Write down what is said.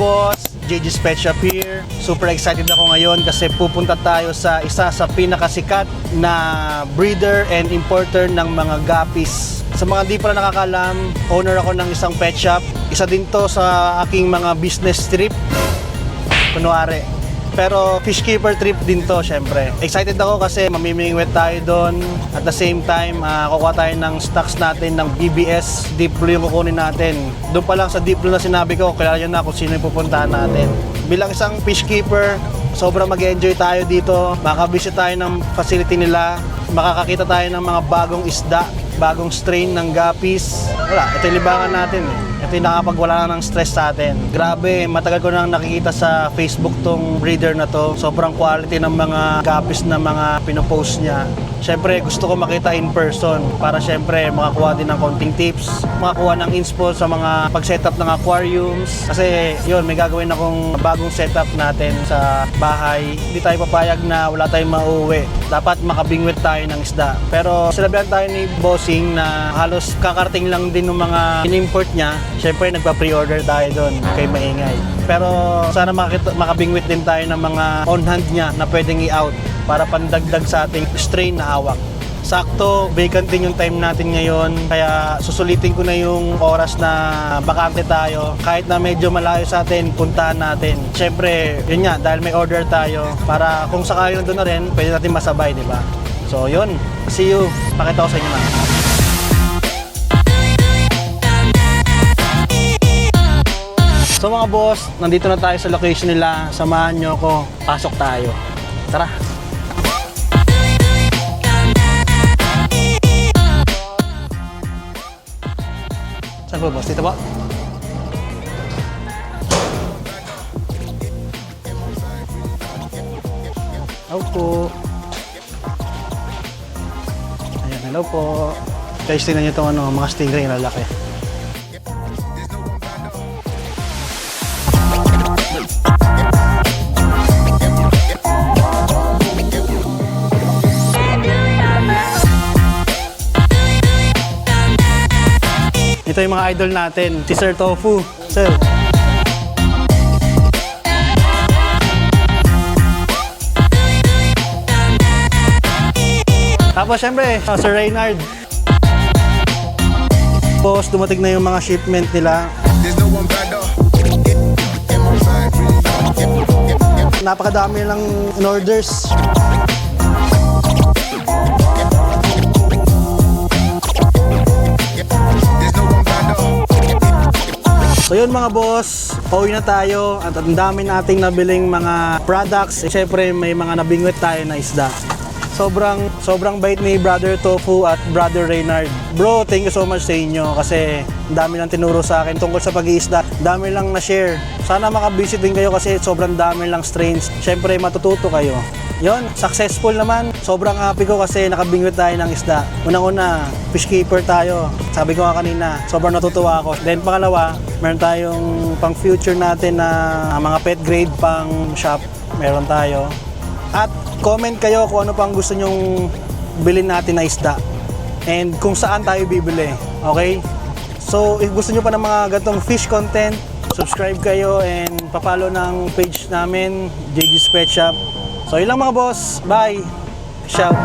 boss, JG's Pet Shop here. Super excited ako ngayon kasi pupunta tayo sa isa sa pinakasikat na breeder and importer ng mga guppies. Sa mga di pala nakakalam, owner ako ng isang pet shop. Isa din to sa aking mga business trip, kunwari. Pero fish keeper trip din to, syempre. Excited ako kasi mamimingwit tayo doon. At the same time, kukuha tayo ng stocks natin ng BBS. Deep Blue yung kukunin natin. Doon pa lang sa Deep Blue na sinabi ko, kilala nyo na kung sino yung pupuntahan natin. Bilang isang fish keeper, sobrang mag-enjoy tayo dito. Makabisit tayo ng facility nila. Makakakita tayo ng mga bagong isda, bagong strain ng guppies. Wala, ito yung libangan natin eh. Ito yung nakapagwala ng stress sa atin. Grabe, matagal ko nang nakikita sa Facebook tong breeder na to. Sobrang quality ng mga guppies na mga pinopost niya. Siyempre, gusto ko makita in person para siyempre makakuha din ng konting tips, makakuha ng inspo sa mga pag-setup ng aquariums. Kasi yun, may gagawin akong bagong setup natin sa bahay. Hindi tayo papayag na wala tayong mauwi. Dapat makabingwit tayo ng isda. Pero sinabihan tayo ni Bossing na halos kakarating lang din ng mga in-import niya. Siyempre, nagpa-pre-order tayo doon kay Maingay. Pero sana makabingwit din tayo ng mga on-hand niya na pwedeng i-out para pandagdag sa ating strain na hawak. Sakto, vacant din yung time natin ngayon. Kaya susulitin ko na yung oras na bakante tayo. Kahit na medyo malayo sa atin, puntahan natin. Siyempre, yun nga, dahil may order tayo, para kung sakali nandun na rin, pwede natin masabay, di ba? So yun, see you. Pakita ko sa inyo na. So mga boss, nandito na tayo sa location nila. Samahan nyo ako. Pasok tayo. Tara! Saan po boss? Dito po? Hello po. Ayan, hello po. Guys, tingnan nyo itong mga stingray na lalaki. Ito yung mga idol natin, si Sir Tofu. Sir. Tapos syempre, Sir Reynard. Boss, dumating na yung mga shipment nila. Napakadami lang in orders. So yun mga boss, pauwi na tayo at ang dami nating nabiling mga products. Siyempre may mga nabingwit tayo na isda. Sobrang bait ni Brother Tofu at Brother Reynard. Bro, thank you so much sa inyo kasi ang dami lang tinuro sa akin tungkol sa pag-iisda. Dami lang na-share. Sana makabisit din kayo kasi sobrang dami lang strains. Siyempre matututo kayo. Yon, successful naman. Sobrang happy ko kasi nakabingwit tayo ng isda. Unang-una, fish keeper tayo. Sabi ko nga kanina, sobrang natutuwa ako. Then pangalawa, meron tayong pang future natin na mga pet grade pang shop. Meron tayo. At comment kayo kung ano pang gusto nyong bilhin natin na isda. And kung saan tayo bibili. Okay? So, if gusto nyo pa ng mga gatong fish content, subscribe kayo and papalo ng page namin, JG's Pet Shop. So yun lang mga boss. Bye. Ciao.